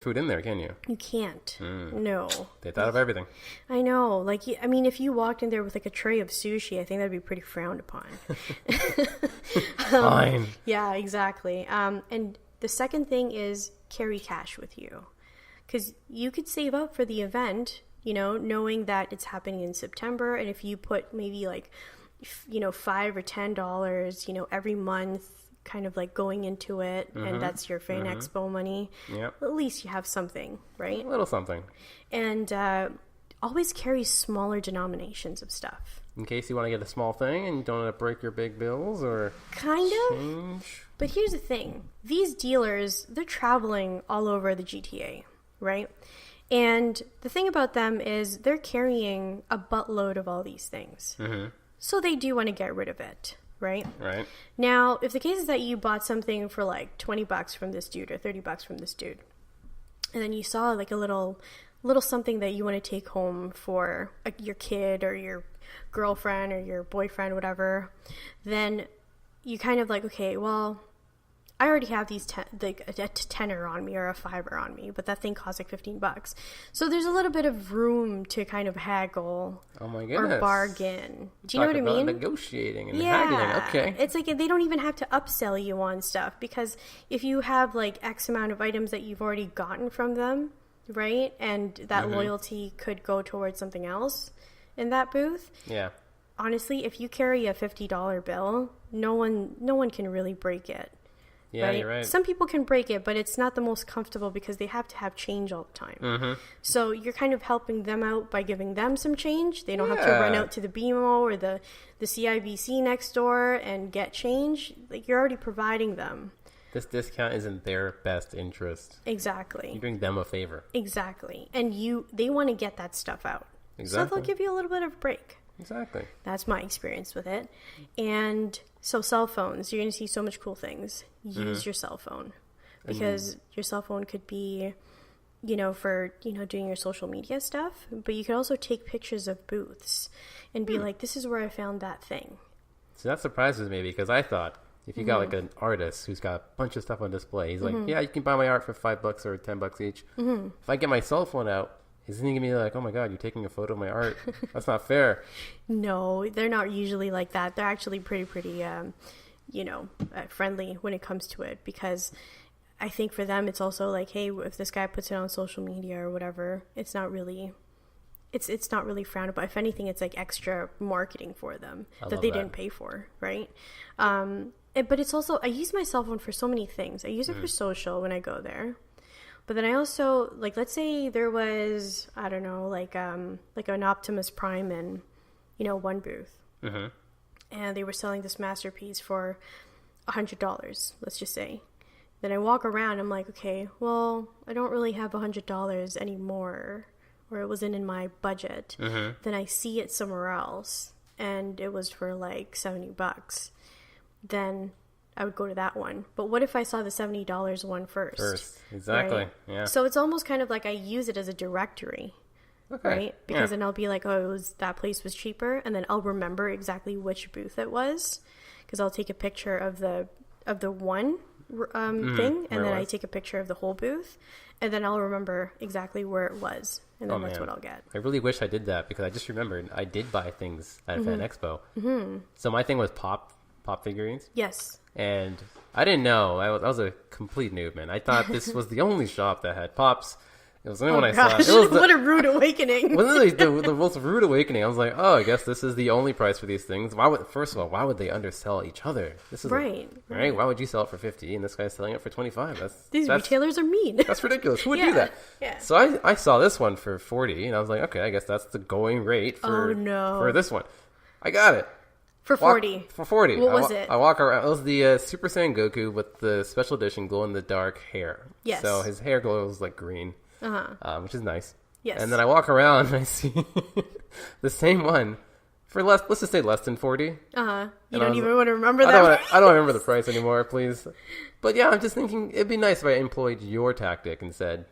food in there, can you? You can't. No. They thought of everything. I know. Like, I mean, if you walked in there with like a tray of sushi, I think that'd be pretty frowned upon. Fine. Yeah, exactly. And the second thing is carry cash with you. Because you could save up for the event, you know, knowing that it's happening in September. And if you put maybe like, you know, $5 or $10, you know, every month, kind of like going into it, and that's your Fan Expo money. Yep. At least you have something, right? A little something. And always carry smaller denominations of stuff. In case you want to get a small thing and you don't want to break your big bills or Kind of. change. But here's the thing. These dealers, they're traveling all over the GTA, right? And the thing about them is they're carrying a buttload of all these things. So they do want to get rid of it, right? Right. Now, if the case is that you bought something for like $20 from this dude or $30 from this dude, and then you saw like a little something that you want to take home for your kid or your girlfriend or your boyfriend, whatever, then you kind of like, okay, well, I already have these like a tenner on me or a fiver on me, but that thing costs like $15. So there's a little bit of room to kind of haggle or bargain. Do you know what I mean? Negotiating and haggling. Okay. It's like they don't even have to upsell you on stuff, because if you have like X amount of items that you've already gotten from them, right? And that loyalty could go towards something else in that booth. Yeah. Honestly, if you carry a $50 bill, no one can really break it. Yeah, right? you're right. Some people can break it, but it's not the most comfortable because they have to have change all the time. So you're kind of helping them out by giving them some change. They don't have to run out to the BMO or the CIBC next door and get change. Like, you're already providing them. This discount is in their best interest. Exactly. You're doing them a favor. Exactly. And they want to get that stuff out. Exactly. So they'll give you a little bit of a break. Exactly. That's my experience with it. And so cell phones, you're going to see so much cool things. Use your cell phone, because your cell phone could be, you know, for, you know, doing your social media stuff, but you could also take pictures of booths and be like, this is where I found that thing. So that surprises me, because I thought if you got like an artist who's got a bunch of stuff on display, he's like, yeah, you can buy my art for $5 or $10 each. If I get my cell phone out, isn't he going to be like, oh my God, you're taking a photo of my art? That's not fair. No, they're not usually like that. They're actually pretty, friendly when it comes to it, because I think for them it's also like, hey, if this guy puts it on social media or whatever, it's not really frowned upon. If anything, it's like extra marketing for them that they didn't pay for, right? But it's also, I use my cell phone for so many things. I use it for social when I go there. But then I also, like, let's say there was, I don't know, like an Optimus Prime in, you know, one booth. And they were selling this masterpiece for $100, let's just say. Then I walk around, I'm like, okay, well, I don't really have $100 anymore, or it wasn't in my budget. Then I see it somewhere else, and it was for like $70. Then I would go to that one. But what if I saw the $70 one first? Exactly. Right? Yeah. So it's almost kind of like I use it as a directory. Okay. Right? Because then I'll be like, oh, that place was cheaper, and then I'll remember exactly which booth it was, because I'll take a picture of the one thing, and then I take a picture of the whole booth, and then I'll remember exactly where it was, and then that's what I'll get. I really wish I did that, because I just remembered I did buy things at Fan Expo. So my thing was pop figurines. Yes. And I didn't know. I was a complete noob, man. I thought this was the only shop that had pops. It was the only one I saw. It was what a rude awakening. Wasn't it the most rude awakening? I was like, oh, I guess this is the only price for these things. First of all, why would they undersell each other? This is right. Why would you sell it for $50 and this guy's selling it for $25? These retailers are mean. That's ridiculous. Who would do that? Yeah. So I saw this one for $40, and I was like, okay, I guess that's the going rate for this one. I got it. For $40. For $40. What was it? I walk around. It was the Super Saiyan Goku with the special edition glow-in-the-dark hair. Yes. So his hair glows like green, which is nice. Yes. And then I walk around and I see the same one for let's just say less than $40. You don't even want to remember that? I don't remember the price anymore, please. But yeah, I'm just thinking it'd be nice if I employed your tactic and said,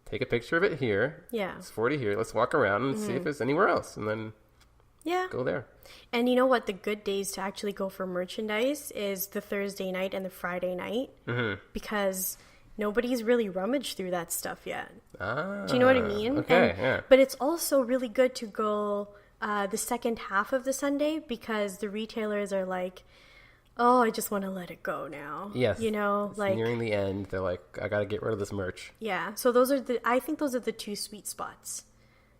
take a picture of it here. Yeah. It's $40 here. Let's walk around and see if there's anywhere else. And then go there. And you know what? The good days to actually go for merchandise is the Thursday night and the Friday night. Because Nobody's really rummaged through that stuff yet. Ah, do you know what I mean? Okay, yeah. But it's also really good to go the second half of the Sunday, because the retailers are like, oh, I just want to let it go now. Yes. You know, it's like nearing the end. They're like, I got to get rid of this merch. Yeah. So I think those are the two sweet spots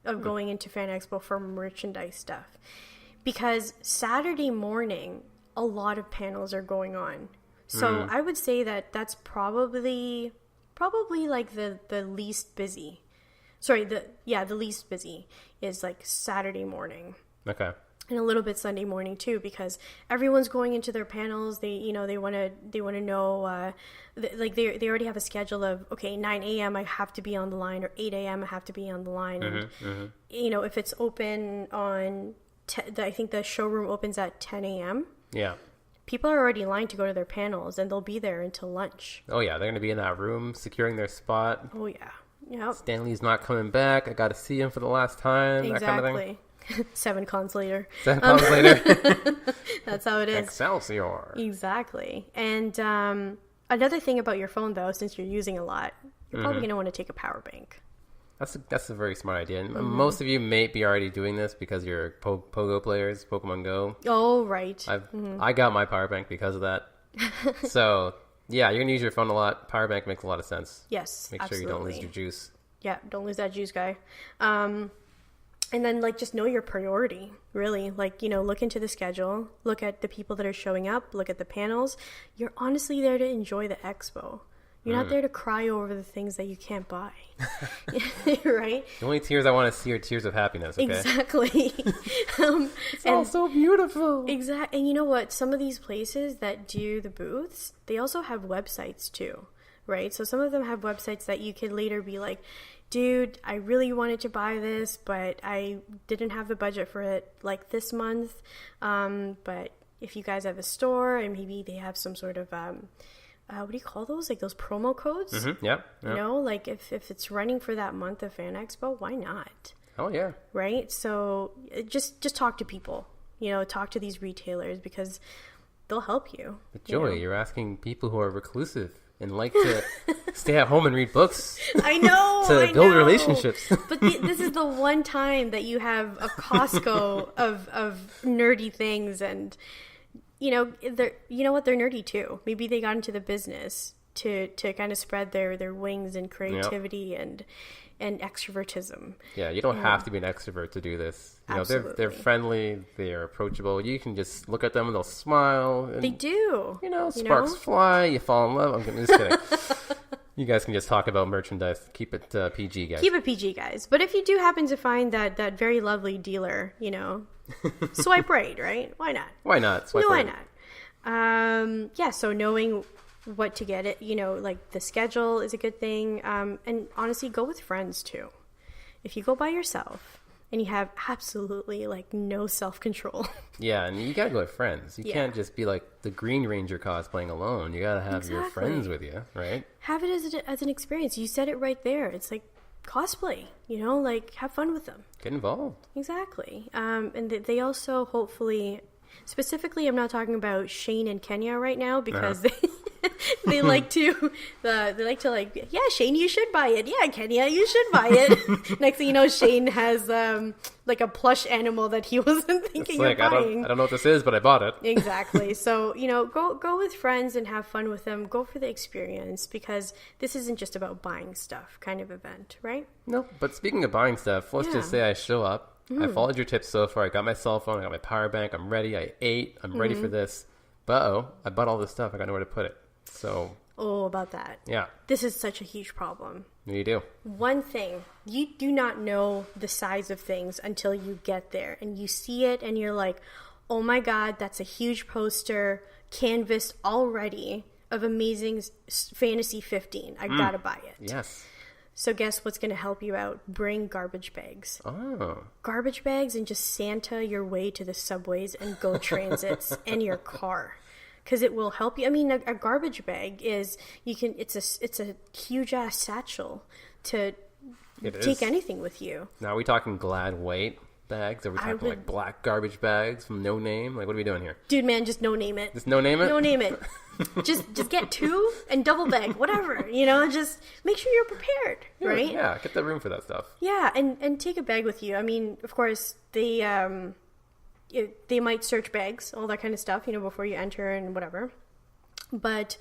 of going into Fan Expo for merchandise stuff. Because Saturday morning, a lot of panels are going on. So I would say that that's probably like the least busy. Sorry, the least busy is like Saturday morning. Okay. And a little bit Sunday morning too, because everyone's going into their panels. They want to know, like they already have a schedule of, okay, 9 a.m. I have to be on the line, or 8 a.m. I have to be on the line. And if it's open on, I think the showroom opens at 10 a.m. Yeah. People are already lined to go to their panels, and they'll be there until lunch. Oh yeah, they're going to be in that room securing their spot. Oh yeah. Yep. Stanley's not coming back. I got to see him for the last time. Exactly. That kind of thing. 7 cons later. 7 cons later. That's how it is. Excelsior. Exactly. And another thing about your phone, though, since you're using a lot, you're probably going to want to take a power bank. That's a very smart idea. And most of you may be already doing this because you're Pogo players, Pokemon Go. Oh, right. I got my power bank because of that. So, yeah, you're going to use your phone a lot. Power bank makes a lot of sense. Yes, Make absolutely. sure you don't lose your juice. Yeah, don't lose that juice, guy. And then, like, just know your priority, really. Like, look into the schedule, look at the people that are showing up, look at the panels. You're honestly there to enjoy the expo. You're not there to cry over the things that you can't buy. Right? The only tears I want to see are tears of happiness, okay? Exactly. It's all so beautiful. Exactly. And you know what? Some of these places that do the booths, they also have websites too, right? So some of them have websites that you can later be like, dude, I really wanted to buy this, but I didn't have the budget for it like this month. But if you guys have a store, and maybe they have some sort of what do you call those? Like those promo codes? Mm-hmm. Yep. Like if it's running for that month of Fan Expo, why not? Oh, yeah. Right? So just talk to people, talk to these retailers, because they'll help you. But Joey, you're asking people who are reclusive and like to stay at home and read books. I know. to build relationships. But this is the one time that you have a Costco of nerdy things, and you know what, they're nerdy too. Maybe they got into the business to kind of spread their wings and creativity and extrovertism. Yeah, you don't have to be an extrovert to do this. They're friendly, they're approachable. You can just look at them and they'll smile. And, they do. Sparks fly, you fall in love. I'm just kidding. You guys can just talk about merchandise. Keep it PG, guys. Keep it PG, guys. But if you do happen to find that very lovely dealer, swipe right? Why not? Why not? Swipe right. Why not? Yeah, so knowing what to get it, like the schedule is a good thing. And honestly, go with friends too. If you go by yourself and you have absolutely like no self-control. Yeah, and you gotta go with friends. You can't just be like the Green Ranger cosplaying alone. You gotta have your friends with you, right? Have it as an experience. You said it right there. It's like cosplay, like have fun with them. Get involved. Exactly. And they also hopefully, specifically, I'm not talking about Shane and Kenya right now, because they like to yeah, Shane, you should buy it. Yeah, Kenya, you should buy it. Next thing you know, Shane has like a plush animal that he wasn't thinking of buying. I don't know what this is, but I bought it. Exactly. So go with friends and have fun with them. Go for the experience, because this isn't just about buying stuff kind of event, right? No, but speaking of buying stuff, let's just say I show up. I followed your tips so far. I got my cell phone. I got my power bank. I'm ready. I ate. I'm ready for this. But I bought all this stuff. I got nowhere to put it. So. Oh, about that. Yeah. This is such a huge problem. You do. One thing, you do not know the size of things until you get there and you see it and you're like, oh my God, that's a huge poster, canvas already of Amazing Fantasy 15. I gotta buy it. Yes. So guess what's going to help you out? Bring garbage bags. Oh. Garbage bags, and just Santa your way to the subways and GO transits and your car. Because it will help you. I mean, a garbage bag is, it's a huge ass satchel to take anything with you. Now, are we talking Glad weight? bags? Are we talking like black garbage bags from No Name? Like, what are we doing here? Dude, man, just no name it. Just no name it? No name it. just get 2 and double bag, whatever. Just make sure you're prepared, right? Yeah, get the room for that stuff. Yeah, and take a bag with you. I mean, of course, they might search bags, all that kind of stuff, before you enter and whatever. But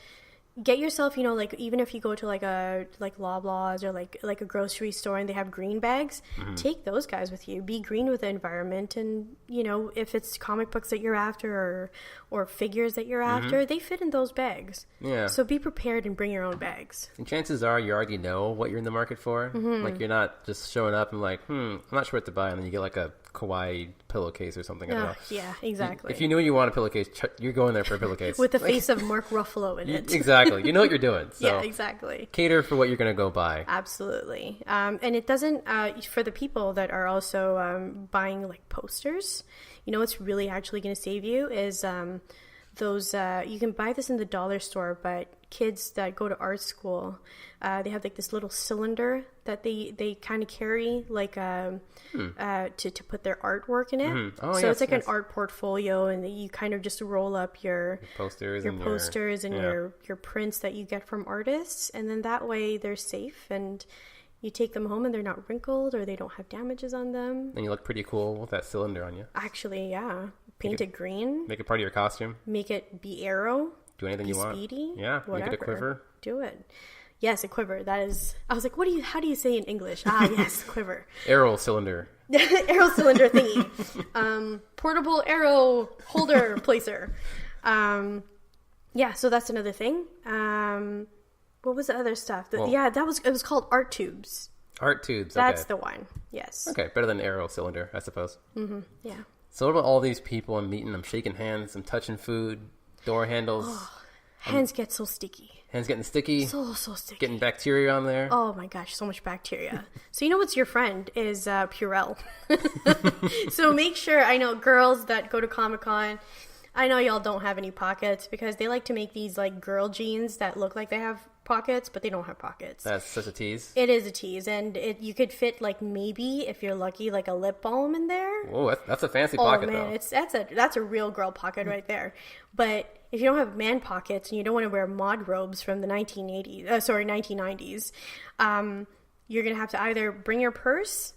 get yourself, like, even if you go to like Loblaws or like a grocery store and they have green bags, take those guys with you. Be green with the environment, and if it's comic books that you're after or figures that you're after, they fit in those bags. Yeah. So be prepared and bring your own bags. And chances are you already know what you're in the market for. Like, you're not just showing up and like, I'm not sure what to buy, and then you get like a kawaii pillowcase or something. Yeah, exactly. If you knew you want a pillowcase, you're going there for a pillowcase with the face of Mark Ruffalo in it. Exactly. You know what you're doing. So yeah, exactly. Cater for what you're going to go buy. Absolutely. And it doesn't, for the people that are also buying like posters, what's really actually going to save you is those, you can buy this in the dollar store, but kids that go to art school, they have like this little cylinder that they kind of carry like to put their artwork in it. Oh, so it's like an art portfolio, and you kind of just roll up your posters and your prints that you get from artists, and then that way they're safe and you take them home and they're not wrinkled or they don't have damages on them. And you look pretty cool with that cylinder on you. Actually, yeah. Paint it green. Make it part of your costume. Make it be arrow. Do anything you want. Speedy. Yeah. Whatever. Make it a quiver. Do it. Yes, a quiver. That is. I was like, how do you say in English? Yes, quiver. Arrow cylinder. Arrow cylinder thingy. Portable arrow holder placer. Yeah. So that's another thing. What was the other stuff? It was called art tubes. Art tubes. That's the one. Yes. Okay, better than arrow cylinder, I suppose. Yeah. So what about all these people I'm meeting? I'm shaking hands. I'm touching food. Door handles. Hands get so sticky. Hands getting sticky. So sticky. Getting bacteria on there. Oh my gosh, so much bacteria. So what's your friend is Purell. So make sure, I know girls that go to Comic-Con, I know y'all don't have any pockets because they like to make these like girl jeans that look like they have pockets, but they don't have pockets. That's such a tease. It is a tease, and you could fit like maybe if you're lucky like a lip balm in there. Whoa, that's a fancy pocket though. That's a real girl pocket right there. But if you don't have man pockets and you don't want to wear mod robes from the 1990s, you're gonna have to either bring your purse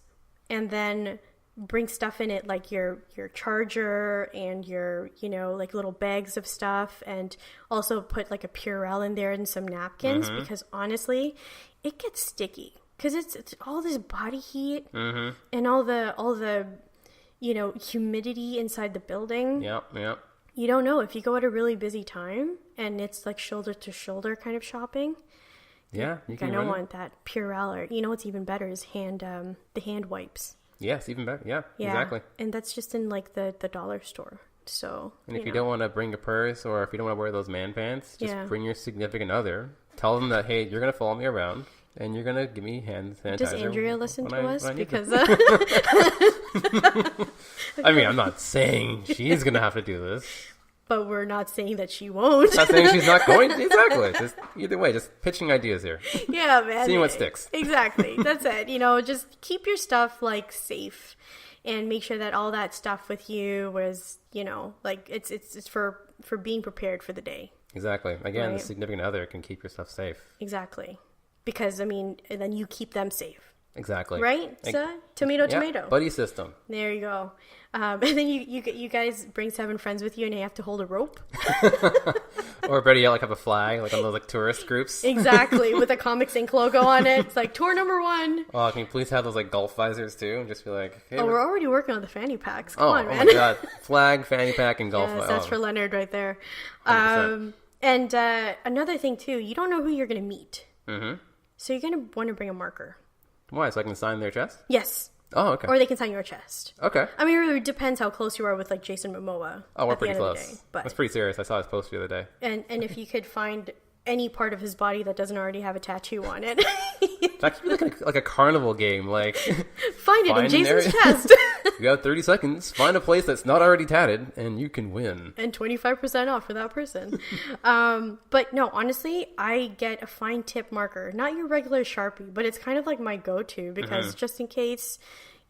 and then bring stuff in it like your charger and your like little bags of stuff, and also put like a Purell in there and some napkins, because honestly it gets sticky because it's all this body heat and all the humidity inside the building. Yep. You don't know if you go at a really busy time and it's like shoulder to shoulder kind of shopping. Yeah, you can. I don't want that Purell, or what's even better is the hand wipes. Yes, even better. Yeah, exactly. And that's just in like the dollar store. So, and if you don't want to bring a purse, or if you don't want to wear those man pants, just bring your significant other. Tell them that, hey, you're going to follow me around and you're going to give me hand sanitizer. Does Andrea listen to us? Because I mean, I'm not saying she's going to have to do this. But we're not saying that she won't. I'm not saying she's not going to. Exactly. Just either way, just pitching ideas here. Yeah, man. Seeing what sticks. Exactly. That's it. Just keep your stuff like safe and make sure that all that stuff with you was, like it's for being prepared for the day. Exactly. Again, the significant other can keep your stuff safe. Exactly. Because, and then you keep them safe. Exactly. Right? So, tomato. Buddy system. There you go. And then you guys bring 7 friends with you, and you have to hold a rope. Or better yet, like have a flag, like on those like tourist groups. Exactly, with a Comics Inc. logo on it. It's like tour number 1. Oh, can you please have those like golf visors too? And just be like, hey, we're already working on the fanny packs. Come on, man. Oh my god, flag, fanny pack, and golf. Yes, that's for Leonard right there. And another thing too, you don't know who you're going to meet. So you're going to want to bring a marker. Why? So I can sign their chest? Yes. Oh, okay. Or they can sign your chest. Okay. I mean, it really depends how close you are with, like, Jason Momoa. Oh, we're pretty close. Day, but... That's pretty serious. I saw his post the other day. And if you could find any part of his body that doesn't already have a tattoo on it. It's actually like a carnival game. Like, find it in Jason's chest. You have 30 seconds. Find a place that's not already tatted, and you can win. And 25% off for that person. But no, honestly, I get a fine tip marker. Not your regular Sharpie, but it's kind of like my go-to because just in case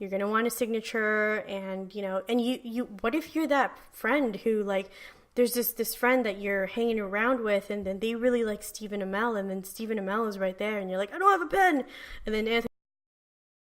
you're going to want a signature, and, and you, what if you're that friend who, like, there's this friend that you're hanging around with, and then they really like Stephen Amell, and then Stephen Amell is right there, and you're like, I don't have a pen, and then Anthony